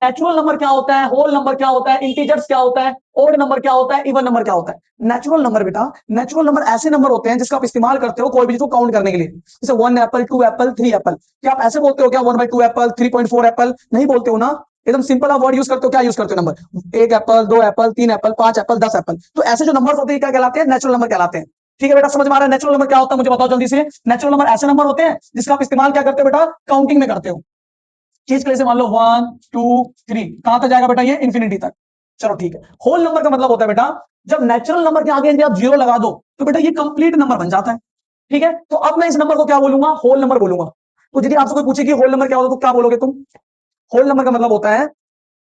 Natural number क्या होता है, होल नंबर क्या होता है, इंटीजर्स क्या होता है, ओड नंबर क्या होता है, इवन नंबर क्या होता है। नेचुरल नंबर बेटा, नेचुरल नंबर ऐसे नंबर होते हैं जिसका आप इस्तेमाल करते हो कोई भी चीज को काउंट करने के लिए, जैसे 1 एप्पल, 2 एप्पल, 3 एप्पल। क्या आप ऐसे बोलते हो क्या 1/2 एप्पल, 3.4 एप्पल? नहीं बोलते हो ना, एकदम सिंपल आप वर्ड यूज करते हो। क्या यूज करते हो number? 1 Apple, 2 Apple, 3 Apple, 5 Apple, 10 Apple. तो ऐसे जो नंबर होते हैं क्या कहलाते हैं? नेचुरल नंबर कहलाते हैं। ठीक है बेटा, समझ में आ रहा है नेचुरल नंबर क्या होता है? मुझे बताओ जल्दी से। नेचुरल नंबर ऐसे नंबर होते हैं जिसका आप इस्तेमाल क्या करते हो बेटा? काउंटिंग में करते हो। चीज के लिए मान लो 1 2 3, कहां तक जाएगा बेटा? ये इंफिनिटी तक। चलो ठीक है। होल नंबर का मतलब होता है बेटा, जब नेचुरल नंबर के आगे यदि आप जीरो लगा दो तो बेटा ये कंप्लीट नंबर बन जाता है। ठीक है, तो अब मैं इस नंबर को क्या बोलूंगा? होल नंबर बोलूंगा। तो यदि आपसे कोई पूछे कि होल नंबर क्या होता है तो क्या बोलोगे तुम? होल नंबर का मतलब होता है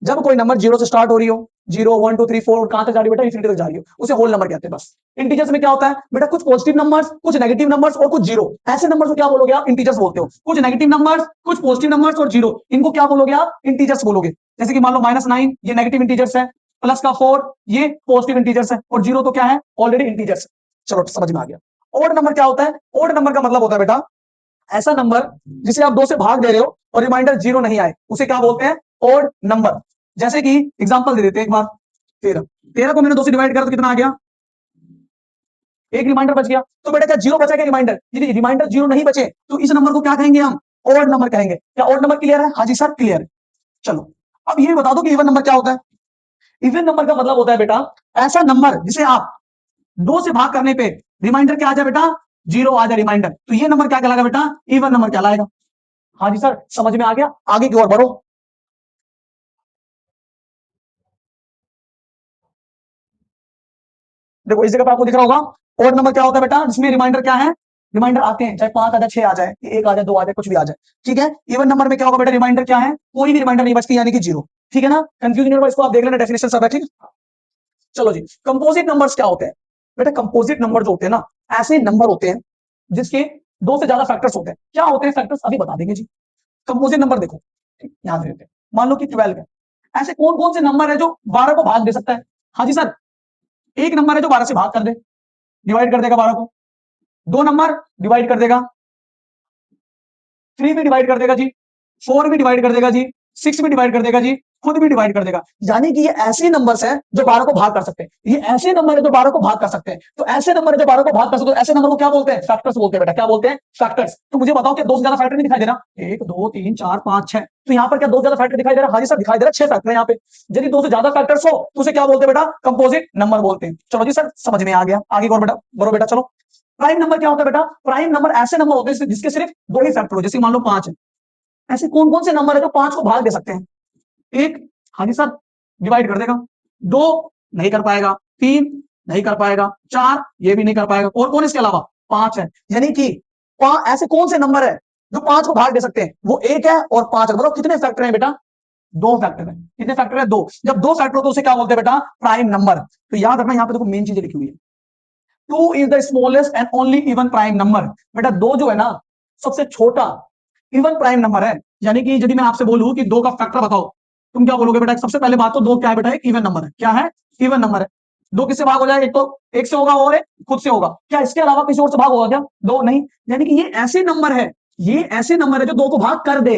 जब कोई नंबर जीरो से स्टार्ट हो रही हो, 0 1 2 3 4, कहां तक जा रही है बेटा? इंफिनिटी तक जा रही हो, उसे होल नंबर कहते हैं। बस इंटीजर्स में क्या होता है बेटा? कुछ पॉजिटिव नंबर्स, कुछ नेगेटिव नंबर्स और कुछ जीरो। ऐसे नंबर्स को क्या बोलोगे आप? इंटीजर्स बोलते हो। कुछ नेगेटिव नंबर्स, कुछ पॉजिटिव नंबर्स और जीरो, इनको क्या बोलोगे आप? इंटीजर्स बोलोगे। जैसे कि मान लो -9 ये नेगेटिव इंटीजर्स है, प्लस का 4 ये पॉजिटिव इंटीजर्स है, और जीरो तो क्या है? Already integers. चलो समझ में आ गया। ओड नंबर क्या होता है? ओड नंबर का मतलब होता है बेटा ऐसा नंबर जिसे आप 2 से भाग दे रहे हो और रिमाइंडर जीरो नहीं आए, उसे क्या बोलते हैं? Odd number. जैसे कि एग्जांपल दे देते हैं एक बार। 13 13 को मैंने 2 से डिवाइड करा तो कितना आ गया? एक रिमाइंडर बच गया। तो बेटा क्या जीरो बचा क्या रिमाइंडर? यदि रिमाइंडर जीरो नहीं बचे तो इस नंबर को क्या कहेंगे हम? ओड नंबर कहेंगे। क्या ओड नंबर क्लियर है? हाँ जी सर क्लियर है। चलो अब ये बता दो कि इवन नंबर क्या होता है? इवन नंबर का मतलब होता है बेटा ऐसा नंबर जिसे आप 2 से भाग करने पे रिमाइंडर क्या आ जाए बेटा? जीरो आ जाए रिमाइंडर, तो ये नंबर क्या कहलाएगा बेटा? इवन नंबर कहलाएगा। हाँ जी सर समझ में आ गया। आगे की ओर बढ़ो। देखो इस जगह पे आपको दिख रहा होगा ओड नंबर क्या होता है बेटा? जिसमें रिमाइंडर क्या है? रिमाइंडर आते हैं, चाहे 5 आ जाए, 6 आ जाए, 1 आ जाए, 2 आ जाए, कुछ भी आ जाए। ठीक है। इवन नंबर में क्या होगा बेटा? रिमाइंडर क्या है? कोई भी रिमाइंडर नहीं बचती, यानी कि जीरो। ठीक है ना? कंफ्यूजन होगा, इसको आप देख लेना, डेफिनेशन सब है। ठीक है। चलो जी, कंपोजिट नंबर्स क्या होते हैं बेटा? कंपोजिट नंबर जो होते हैं ना, ऐसे नंबर होते हैं जिसके 2 से ज्यादा फैक्टर्स होते हैं। क्या होते हैं फैक्टर्स? अभी बता देंगे जी। कंपोजिट नंबर देखो, ध्यान देते हैं। मान लो कि 12 है। ऐसे कौन कौन से नंबर है जो 12 को भाग दे सकता है? हाँ जी सर, एक नंबर है जो 12 से भाग कर दे, डिवाइड कर देगा 12 को। दो नंबर डिवाइड कर देगा, 3 भी डिवाइड कर देगा जी, 4 भी डिवाइड कर देगा जी, 6 भी डिवाइड कर देगा जी, खुद भी डिवाइड कर देगा। यानी कि ये ऐसे नंबर्स हैं जो 12 को भाग कर सकते हैं। ये ऐसे नंबर है जो 12 को भाग कर सकते हैं। तो ऐसे नंबर है जो 12 को भाग कर सकते हैं, तो ऐसे नंबर को क्या बोलते हैं? फैक्टर्स बोलते हैं बेटा। क्या बोलते हैं? फैक्टर्स। तो मुझे बताओ कि 2 से ज्यादा फैक्टर नहीं दिखाई दे रहा? 1 2 3 4 5 6, तो यहाँ पर क्या 2 से ज्यादा फैक्टर दिखाई दे रहा? हाँ जी सर दिखाई दे रहा है, 6 फैक्टर है यहाँ पे। यदि 2 से ज्यादा फैक्टर्स हो तो उसे क्या बोलते हैं बेटा? कंपोजिट नंबर बोलते हैं। चलो जी सर समझ में आ गया। आगे और बेटा बढ़ो बेटा। चलो प्राइम नंबर क्या होता है बेटा? प्राइम नंबर ऐसे नंबर होते हैं जिसके सिर्फ 2 ही फैक्टर हो, जैसे मान लो 5 है। ऐसे कौन कौन से नंबर है जो 5 को भाग दे सकते हैं? एक, हाँ जी सर, डिवाइड कर देगा। दो, नहीं कर पाएगा। तीन, नहीं कर पाएगा। चार, ये भी नहीं कर पाएगा। और कौन इसके अलावा? पांच है। यानी कि ऐसे कौन से नंबर है जो 5 को भाग दे सकते हैं? वो एक है और 5 है। बताओ कितने फैक्टर हैं बेटा? 2 फैक्टर है। कितने फैक्टर है? 2। जब 2 फैक्टर हो तो उसे क्या बोलते हैं बेटा? Prime number. तो याद रखना, यहाँ पे देखो मेन चीजें लिखी हुई है। 2 is the smallest and only even prime number. बेटा 2 जो है ना, सबसे छोटा इवन प्राइम नंबर है। यानी कि यदि मैं आपसे बोलूं कि 2 का फैक्टर बताओ, तुम क्या बोलोगे बेटा? सबसे पहले बात तो 2 क्या है बेटा? एक इवन नंबर है। क्या है? इवन नंबर है। 2 किससे भाग हो जाए? एक तो एक से होगा और एक खुद से होगा। क्या इसके अलावा किसी और से भाग होगा क्या? 2 नहीं। यानी कि ये ऐसे नंबर है, ये ऐसे नंबर है जो 2 को भाग कर दे।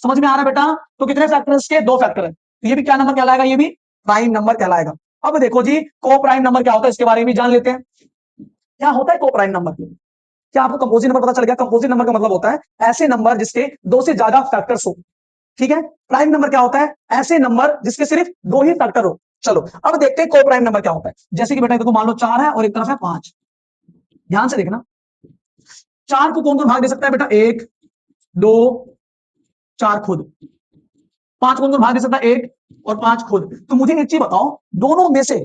समझ में आ रहा है बेटा? तो कितने फैक्टर है इसके? 2 फैक्टर है। तो ये भी क्या नंबर कहलाएगा? ये भी प्राइम नंबर कहलाएगा। अब देखो जी, को प्राइम नंबर क्या होता है इसके बारे में भी जान लेते हैं। क्या होता है को प्राइम नंबर? क्या आपको कंपोजिट नंबर पता चल गया? कंपोजिट नंबर का मतलब होता है ऐसे नंबर जिसके 2 से ज्यादा फैक्टर्स हो। ठीक है। प्राइम नंबर क्या होता है? ऐसे नंबर जिसके सिर्फ 2 ही फैक्टर हो। चलो अब देखते हैं को प्राइम नंबर क्या होता है। जैसे कि बेटा देखो, मान लो 4 है और एक तरफ है 5। ध्यान से देखना, 4 को कौन कौन भाग दे सकता है बेटा? 1 2 4 खुद। 5 कौन कौन भाग दे सकता है? 1 और 5 खुद। तो मुझे एक चीज बताओ, दोनों में से,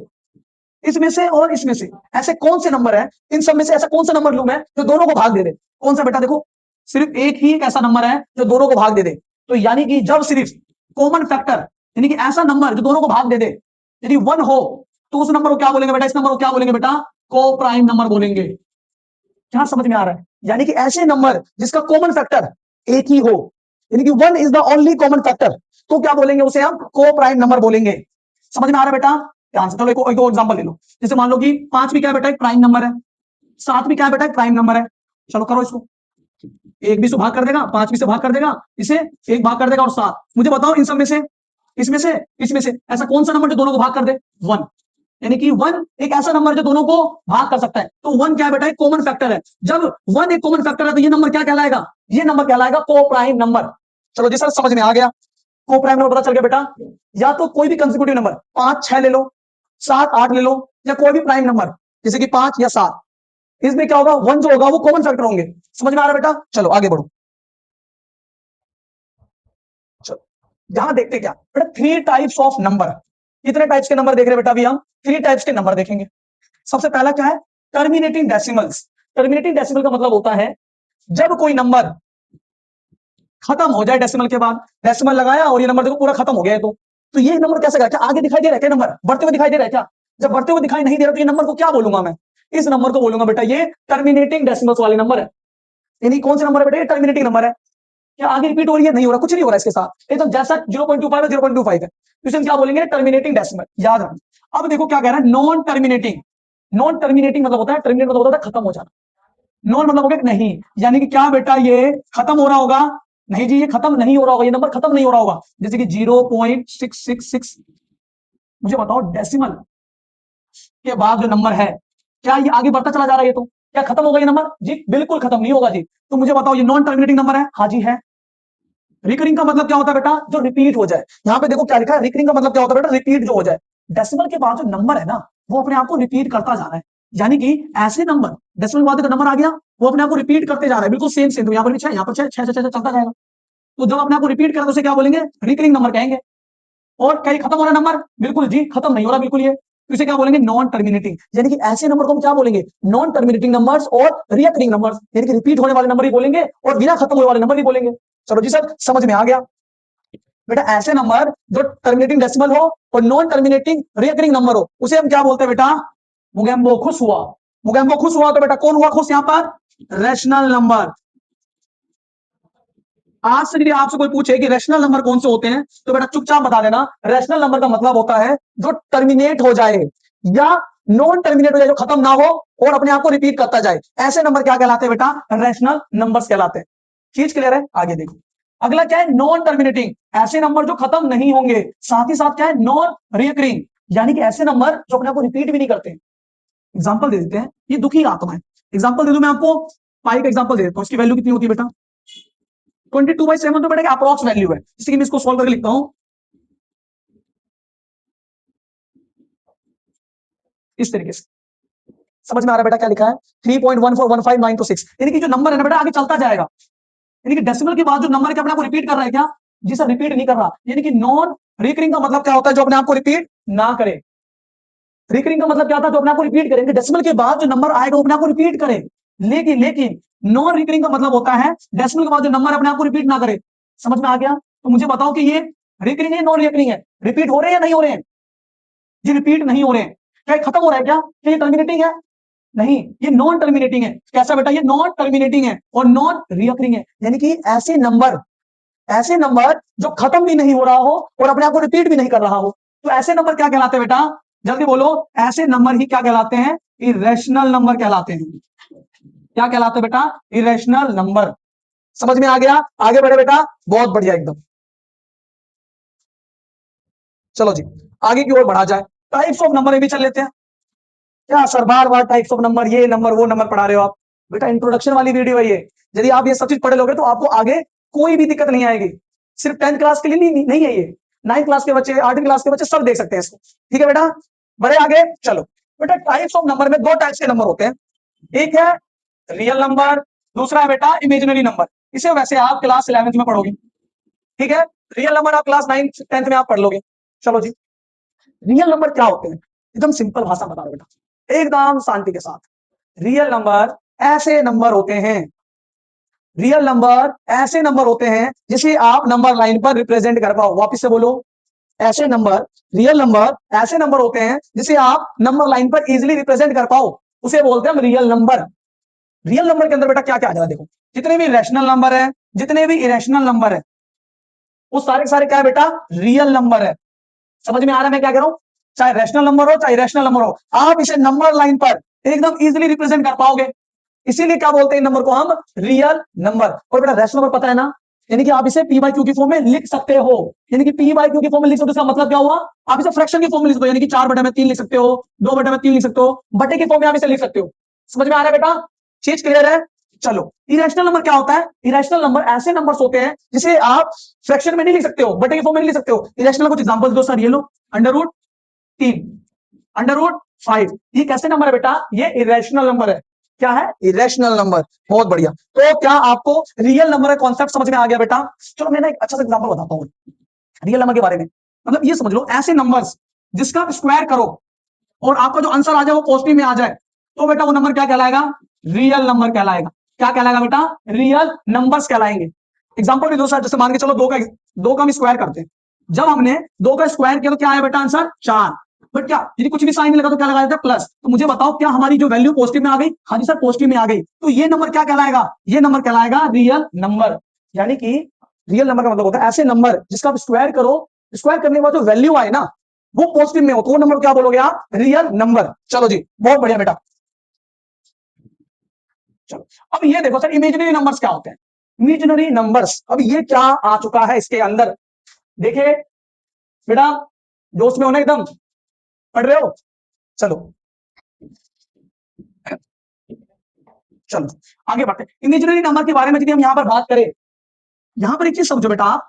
इसमें से और इसमें से ऐसे कौन से नंबर है, इन सब में से ऐसा कौन सा नंबर लूं मैं जो दोनों को भाग दे दे? कौन सा बेटा? देखो सिर्फ एक ही एक ऐसा नंबर है जो दोनों को भाग दे दे। तो यानी कि जब सिर्फ कॉमन फैक्टर, यानी कि ऐसा नंबर जो दोनों को भाग दे दे, यदि 1 हो तो उस नंबर को क्या बोलेंगे बेटा? इस नंबर को क्या बोलेंगे बेटा? को प्राइम नंबर बोलेंगे। क्या समझ में आ रहा है? यानी कि ऐसे नंबर जिसका कॉमन फैक्टर एक ही हो, यानी कि 1 is the only common factor, तो क्या बोलेंगे? उसे हम को प्राइम नंबर बोलेंगे। समझ में आ रहा है बेटा? ध्यान से। चलो एक और एग्जांपल ले लो। जैसे मान लो कि 5 भी क्या है बेटा? एक प्राइम नंबर है। 7 भी क्या है बेटा? एक प्राइम नंबर है। चलो करो इसको। एक भी से भाग कर देगा, 5 भी से भाग कर देगा, इसे एक भाग कर देगा और 7। मुझे बताओ इन सब में से इसमें से, इसमें से। ऐसा कौन सा नंबर जो दोनों को भाग कर दे? 1। यानी कि 1 एक ऐसा नंबर जो दोनों को भाग कर सकता है। तो 1 क्या है बेटा? एक कॉमन फैक्टर है। जब 1 एक कॉमन फैक्टर है तो ये नंबर क्या कहलाएगा? ये नंबर कहलाएगा को प्राइम नंबर। चलो जी सर, समझ में आ गया। को प्राइम नंबर पता चल गया बेटा। या तो कोई भी कंसेक्यूटिव नंबर 5 6 ले लो, 7 8 ले लो, या कोई भी प्राइम नंबर जैसे कि 5 या 7, इसमें क्या होगा? 1 जो होगा वो कॉमन फैक्टर होंगे। समझ में आ रहा है बेटा? चलो आगे बढ़ो। चलो यहां देखते क्या बेटा, 3 टाइप्स ऑफ नंबर। कितने टाइप्स के नंबर देख रहे हैं बेटा? अभी हम 3 टाइप्स के नंबर देखेंगे। सबसे पहला क्या है? Terminating decimals. टर्मिनेटिंग डेसिमल का मतलब होता है जब कोई नंबर खत्म हो जाए डेसिमल के बाद, डेसिमल लगाया और ये नंबर देखो पूरा खत्म हो गया है, तो ये नंबर कैसे क्या आगे दिखाई दे रहा है? क्या नंबर बढ़ते हुए दिखाई दे रहा है क्या? जब बढ़ते हुए दिखाई नहीं दे रहा तो ये नंबर को क्या बोलूंगा मैं? इस नंबर को बोलूंगा बेटा ये टर्मिनेटिंग डेसिमल्स वाले नंबर है। यानी कौन से नंबर है बेटा? ये टर्मिनेटिंग नंबर है। क्या आगे रिपीट हो रही है? नहीं हो रहा, कुछ नहीं हो रहा इसके साथ, एकदम जैसा 0.25 है 0.25 है, तो इसे हम क्या बोलेंगे? Terminating decimal. याद रखना। अब देखो क्या कह रहा है, नॉन टर्मिनेटिंग। नॉन टर्मिनेटिंग मतलब होता है, टर्मिनेट मतलब होता है खत्म हो जाना, नॉन मतलब हो गया नहीं। यानी कि क्या बेटा ये खत्म हो रहा होगा? नहीं जी, ये खत्म नहीं हो रहा होगा, ये नंबर खत्म नहीं हो रहा होगा। जैसे कि 0.666, मुझे बताओ डेसिमल के बाद जो नंबर है क्या ये आगे बढ़ता चला जा रहा है? ये तो क्या खत्म होगा ये नंबर? जी बिल्कुल खत्म नहीं होगा जी। तो मुझे बताओ ये नॉन टर्मिनेटिंग नंबर है? हाँ जी है। रिकरिंग का मतलब क्या होता है बेटा? जो रिपीट हो जाए। यहां पे देखो क्या लिखा है, रिकरिंग का मतलब क्या होता है बेटा? रिपीट जो हो जाए। डेसिमल के बाद जो नंबर है ना वो अपने आप को रिपीट करता जा रहा है। यानी कि ऐसे नंबर, डेसिमल के बाद जो नंबर आ गया वो अपने आप को रिपीट करते जा रहा है, बिल्कुल सेम सेम। तो यहाँ पर भी 6, यहाँ पर 6, 6 6 चलता जाएगा। तो जब अपने आप को रिपीट करें तो उसे क्या बोलेंगे? रिकरिंग नंबर कहेंगे। और क्या ये खत्म हो रहा नंबर? बिल्कुल जी खत्म नहीं हो रहा बिल्कुल ये, तो इसे क्या बोलेंगे? Non terminating. यानी कि ऐसे नंबर को हम क्या बोलेंगे? नॉन टर्मिनेटिंग नंबर्स और रिकरिंग नंबर्स, यानी कि रिपीट होने वाले नंबर ही बोलेंगे और बिना खत्म होने वाले नंबर ही बोलेंगे। चलो जी सर, समझ में आ गया बेटा। ऐसे नंबर जो टर्मिनेटिंग डेसिमल हो और नॉन टर्मिनेटिंग रिकरिंग नंबर हो उसे हम क्या बोलते हैं बेटा? मुगेम्बो खुश हुआ। मुगेम्बो खुश हुआ तो बेटा कौन हुआ खुश यहां पर? Rational number. आज से यदि आपसे कोई पूछे कि रैशनल नंबर कौन से होते हैं तो बेटा चुपचाप बता देना, रैशनल नंबर का मतलब होता है जो टर्मिनेट हो जाए या नॉन टर्मिनेट हो जाए, जो खत्म ना हो और अपने आप को रिपीट करता जाए। ऐसे नंबर क्या कहलाते हैं बेटा? रैशनल नंबर्स कहलाते हैं। चीज क्लियर है? आगे देखो। अगला क्या है? Non terminating. ऐसे नंबर जो खत्म नहीं होंगे, साथ ही साथ क्या है? नॉन रिकरिंग, यानी कि ऐसे नंबर जो अपने आप को रिपीट भी नहीं करते। एग्जाम्पल दे देते हैं, ये दुखी आत्मा है। एग्जाम्पल दे दूं मैं आपको, पाई का एग्जाम्पल दे देता हूं। इसकी वैल्यू कितनी होती है बेटा? 22/7 तो बेटा अप्रॉक्स वैल्यू है, इसलिए मैं इसको सॉल्व करके लिखता हूं इस तरीके से। समझ में आ रहा है बेटा क्या लिखा है? 3.1415926, यानी कि जो नंबर है ना बेटा आगे चलता जाएगा। यानी कि डेसिमल के बाद जो नंबर है क्या अपने आप को रिपीट कर रहा है क्या? जी सर रिपीट नहीं कर रहा। यानी कि नॉन रिकरिंग का मतलब क्या होता है? जो अपने आप को रिपीट ना करे। रिकरिंग का मतलब क्या था? जो अपने आप को रिपीट करेंगे। डेसिमल के बाद जो नंबर आएगा वो अपने आप को रिपीट करे। लेकिन नॉन रिकरिंग का मतलब होता है डेसिमल के बाद जो नंबर अपने आप को रिपीट ना करे। समझ में आ गया? तो मुझे बताओ कि ये रिकरिंग है नॉन रिकरिंग है? रिपीट हो रहे हैं या नहीं हो रहे हैं? ये रिपीट नहीं हो रहे हैं। क्या ये खत्म हो रहा है क्या? क्या ये टर्मिनेटिंग है? नहीं, ये नॉन टर्मिनेटिंग है। कैसा बेटा? ये नॉन टर्मिनेटिंग है और नॉन रिकरिंग है। यानी कि ऐसे नंबर जो खत्म भी नहीं हो रहा हो और अपने आप को रिपीट भी नहीं कर रहा हो, तो ऐसे नंबर क्या कहलाते हैं बेटा? जल्दी बोलो। ऐसे नंबर ही क्या कहलाते हैं? इरेशनल नंबर कहलाते हैं। क्या कहलाते हैं बेटा? Irrational number. समझ में आ गया? आगे बढ़े बेटा, बहुत बढ़िया एकदम। चलो जी आगे की ओर बढ़ा जाए। टाइप्स ऑफ नंबर भी चल लेते हैं। क्या sir bar bar types of number, ये नंबर वो नंबर पढ़ा रहे हो आप? बेटा इंट्रोडक्शन वाली वीडियो है ये। यदि आप ये सब चीज पढ़ लोगे तो आपको आगे कोई भी दिक्कत नहीं आएगी। सिर्फ 10th क्लास के लिए नहीं है ये, 9th क्लास के बच्चे, 8वीं क्लास के बच्चे सब देख सकते हैं इसको। ठीक है बेटा, बढ़े आगे। चलो बेटा, टाइप्स ऑफ नंबर में 2 टाइप्स के नंबर होते हैं। एक है रियल नंबर, दूसरा है बेटा इमेजिनरी नंबर। इसे वैसे आप क्लास 11th में पढ़ोगे। ठीक है, रियल नंबर आप क्लास 9th 10th में आप पढ़ लोगे। चलो जी, रियल नंबर क्या होते हैं? एकदम सिंपल भाषा बता रहा बेटा, एकदम शांति के साथ। रियल नंबर ऐसे नंबर होते हैं, रियल नंबर ऐसे नंबर होते हैं जिसे आप नंबर लाइन पर रिप्रेजेंट कर पाओ। वापस से बोलो, ऐसे नंबर, रियल नंबर ऐसे नंबर होते हैं जिसे आप नंबर लाइन पर इजीली रिप्रेजेंट कर पाओ, उसे बोलते हैं हम रियल नंबर। रियल नंबर के अंदर बेटा क्या क्या आ जाएगा? देखो, जितने भी रैशनल नंबर है, जितने भी इरेशनल नंबर है, वो सारे सारे क्या है बेटा? रियल नंबर है। समझ में आ रहा है मैं क्या कह रहा हूं? चाहे रैशनल नंबर हो चाहे इरेशनल नंबर हो, आप इसे नंबर लाइन पर एकदम इजीली रिप्रेजेंट कर पाओगे। इसीलिए क्या बोलते हैं नंबर को हम? Real number. और बेटा रैशनल नंबर पता है ना, यानी कि आप इसे पी बाई क्यू की फॉर्म में लिख सकते हो, यानी कि पी बाई क्यू की फॉर्म में लिख सकते हो। इसका मतलब क्या हुआ, आप इसे फ्रैक्शन की फॉर्म में लिख सकते हो, यानी कि 4/3 लिख सकते हो, 2/3 लिख सकते हो, बटे की फॉर्म में आप इसे लिख सकते हो। समझ में आ रहा है बेटा, चीज क्लियर है। चलो, इरेशनल नंबर क्या होता है, इरेशनल नंबर ऐसे नंबर्स होते हैं जिसे आप फ्रैक्शन में नहीं लिख सकते हो, बटे की फॉर्म में नहीं लिख सकते हो। इरेशनल कुछ एग्जांपल्स दो सर, ये लो, √3, √5, ये कैसे नंबर है बेटा, ये इरेशनल नंबर है। क्या है, इरेशनल नंबर। बहुत बढ़िया। तो क्या आपको रियल नंबर का कॉन्सेप्ट समझ में आ गया बेटा। चलो मैं ना एक अच्छा सा एग्जांपल बताता हूँ रियल नंबर के बारे में। मतलब ये समझ लो, ऐसे नंबर्स जिसका आप स्क्वायर करो और आपका जो आंसर आ जाए वो पॉजिटिव में आ जाए, तो बेटा वो नंबर क्या कहलाएगा, रियल नंबर कहलाएगा। क्या कहलाएगा बेटा, रियल नंबर्स कहलाएंगे। एग्जांपल भी दो सर, जैसे मान के चलो दो का हम स्क्वायर करते हैं। जब हमने दो का स्क्वायर किया तो क्या आया बेटा आंसर, 4। बट क्या यदि कुछ भी साइन नहीं लगा तो क्या लगाया था, प्लस। तो मुझे बताओ क्या हमारी जो वैल्यू पॉजिटिव में आ गई, हाँ जी सर पॉजिटिव में आ गई, तो ये नंबर क्या कहलाएगा, ये नंबर कहलाएगा रियल नंबर। यानी कि रियल नंबर का मतलब होता है ऐसे नंबर जिसका आप स्क्वायर करो, स्क्वायर करने के बाद जो वैल्यू आए ना वो पॉजिटिव में हो, तो वो नंबर क्या बोलोगे आप, रियल नंबर। चलो जी, बहुत बढ़िया बेटा। चलो, अब ये देखो सर, इमेजिनरी नंबर्स क्या होते हैं, इमेजिनरी नंबर्स। अब ये क्या आ चुका है इसके अंदर, देखिए बेटा, जोश में हो ना एकदम, पढ़ रहे हो। चलो चलो आगे बढ़ते हैं। इमेजिनरी नंबर के बारे में यदि हम यहाँ पर बात करें, यहाँ पर एक चीज समझो बेटा आप,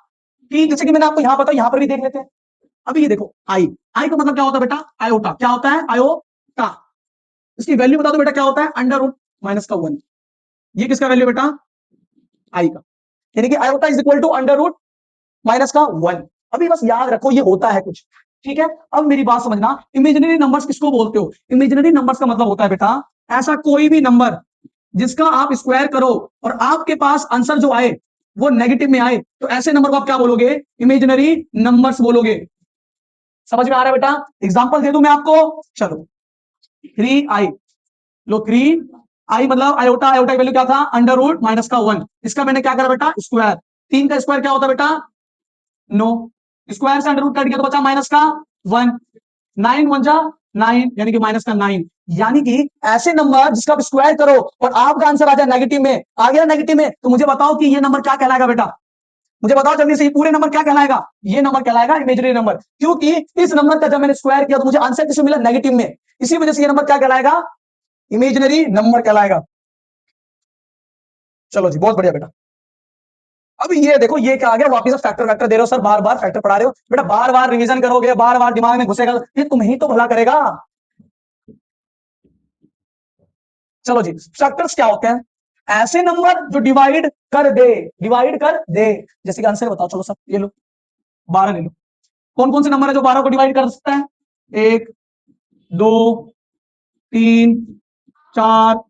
कि जैसे कि मैंने आपको यहाँ बताया, यहाँ पर भी देख लेते हैं। अभी ये देखो, आई, आई का मतलब क्या होता है बेटा, आयोटा। क्या होता है, आयोटा। इसकी वैल्यू बता दो बेटा, क्या होता है, √-1। ये किसका वैल्यू बेटा, आई का। यानी कि आयोटा इज इक्वल टू √-1। अभी बस याद रखो ये होता है कुछ, ठीक है। अब मेरी बात समझना, इमेजिनरी नंबर्स किसको बोलते हो, इमेजिनरी नंबर्स का मतलब होता है बेटा ऐसा कोई भी नंबर जिसका आप स्क्वायर करो और आपके पास आंसर जो आए वो नेगेटिव में आए, तो ऐसे नंबर को आप क्या बोलोगे, इमेजिनरी नंबर्स बोलोगे। समझ में आ रहा है बेटा, एग्जांपल दे दूं मैं आपको। चलो, 3i, लो 3i मतलब आयोटा, आयोटा की वैल्यू क्या था, √-1। इसका मैंने क्या करा बेटा, स्क्वायर। 3 का स्क्वायर क्या होता है बेटा, 9। स्क्वायर से अंडर रूट कट गया तो बचा -1। 9 यानी कि -9। यानी कि ऐसे नंबर जिसका आप स्क्वायर करो और आपका आंसर आ जाए नेगेटिव में, आ गया नेगेटिव में, तो मुझे बताओ कि ये नंबर क्या कहलाएगा बेटा, मुझे बताओ जल्दी से, ये पूरे नंबर क्या कहलाएगा, ये नंबर कहलाएगा इमेजिनरी नंबर। क्योंकि इस नंबर का जब मैंने स्क्वायर किया तो मुझे आंसर किसमें मिला, नेगेटिव में। इसी वजह से ये नंबर क्या कहलाएगा, इमेजिनरी नंबर कहलाएगा। चलो जी, बहुत बढ़िया बेटा। अब ये देखो, ये क्या आ गया वापिस, फैक्टर फैक्टर दे रहे हो सर, बार बार फैक्टर पढ़ा रहे हो बेटा, बार बार रिवीजन करोगे, बार बार दिमाग में घुसेगा, ये तुम्हें ही तो भला करेगा। चलो जी, फैक्टर्स क्या होते हैं, ऐसे नंबर जो डिवाइड कर दे, डिवाइड कर दे। जैसे कि आंसर बताओ, चलो सर ये लो, 12 ले लो। कौन कौन से नंबर है जो 12 को डिवाइड कर सकता है, 1, 2, 3, 4,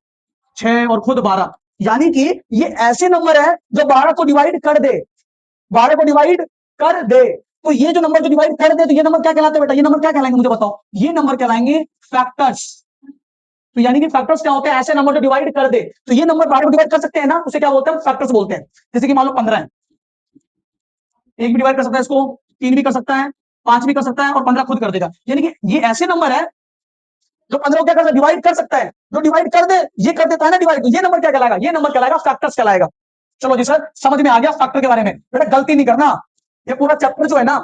6 और खुद 12। यानी कि ये ऐसे नंबर है जो 12 को डिवाइड कर दे, 12 को डिवाइड कर दे। तो ये जो नंबर जो डिवाइड कर दे, तो ये नंबर क्या कहलाते हैं बेटा, ये नंबर क्या कहलाएंगे मुझे बताओ, ये नंबर कहलाएंगे फैक्टर्स। तो यानी कि फैक्टर्स क्या होते हैं, ऐसे नंबर जो डिवाइड कर दे। तो ये नंबर 12 को डिवाइड कर सकते हैं ना, उसे क्या बोलते हैं, फैक्टर्स बोलते हैं। जैसे कि मान लो 15 है, एक भी डिवाइड कर सकता है इसको, 3 भी कर सकता है, 5 भी कर सकता है और 15 खुद कर देगा। यानी कि ये ऐसे नंबर है जो 15 को क्या कर सकता है, डिवाइड कर सकता है। जो डिवाइड कर दे, ये कर देता है ना डिवाइड, तो ये नंबर क्या कहलाएगा, ये नंबर कहलाएगा फैक्टर्स कहलाएगा। चलो जी सर, समझ में आ गया फैक्टर के बारे में। बेटा गलती नहीं करना, ये पूरा चैप्टर जो है ना,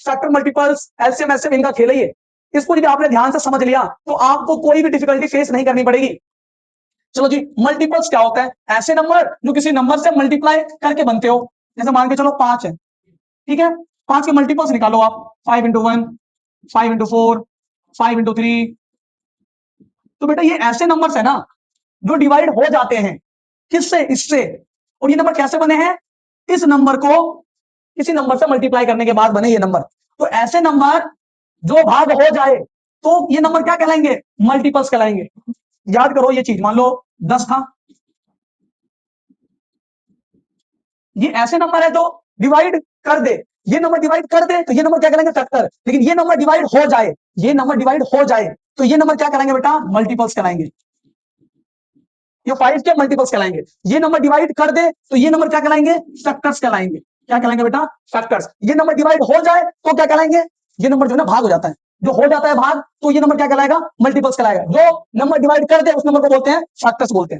फैक्टर मल्टीपल्स एलसीएम एचसीएम इनका खेल है ये। इसको यदि आपने ध्यान से समझ लिया तो आपको कोई भी डिफिकल्टी फेस नहीं करनी पड़ेगी। चलो जी, मल्टीपल्स क्या होता है, ऐसे नंबर जो किसी नंबर से मल्टीप्लाई करके बनते हो। जैसे मान के चलो 5 है, ठीक है, 5 के मल्टीपल्स निकालो आप, 5 × 1, 5 × 4, 5 × 3। तो बेटा ये ऐसे नंबर्स है ना जो डिवाइड हो जाते हैं, किससे, इससे। और ये नंबर कैसे बने हैं, इस नंबर को किसी नंबर से मल्टीप्लाई करने के बाद बने ये नंबर। तो ऐसे नंबर जो भाग हो जाए तो ये नंबर क्या कहलाएंगे, मल्टीपल्स कहलाएंगे। याद करो ये चीज, मान लो 10 था, ये ऐसे नंबर है जो डिवाइड कर दे, ये नंबर डिवाइड कर दे तो ये नंबर क्या कहलाएंगे, फैक्टर। लेकिन ये नंबर डिवाइड हो जाए, ये नंबर डिवाइड हो जाए तो ये नंबर क्या कहलाएंगे बेटा, मल्टीपल्स कहलाएंगे। ये 5 के मल्टीपल्स कहलाएंगे। ये नंबर डिवाइड कर दे तो ये नंबर क्या कहलाएंगे, फैक्टर्स कहलाएंगे। क्या कहलाएंगे बेटा, फैक्टर्स। ये नंबर डिवाइड हो जाए तो क्या कहलाएंगे, ये नंबर जो है ना भाग हो जाता है, जो हो जाता है भाग, तो ये नंबर क्या कहलाएगा, मल्टीपल्स कहलाएगा। जो नंबर डिवाइड कर दे उस नंबर को बोलते हैं फैक्टर्स बोलते हैं।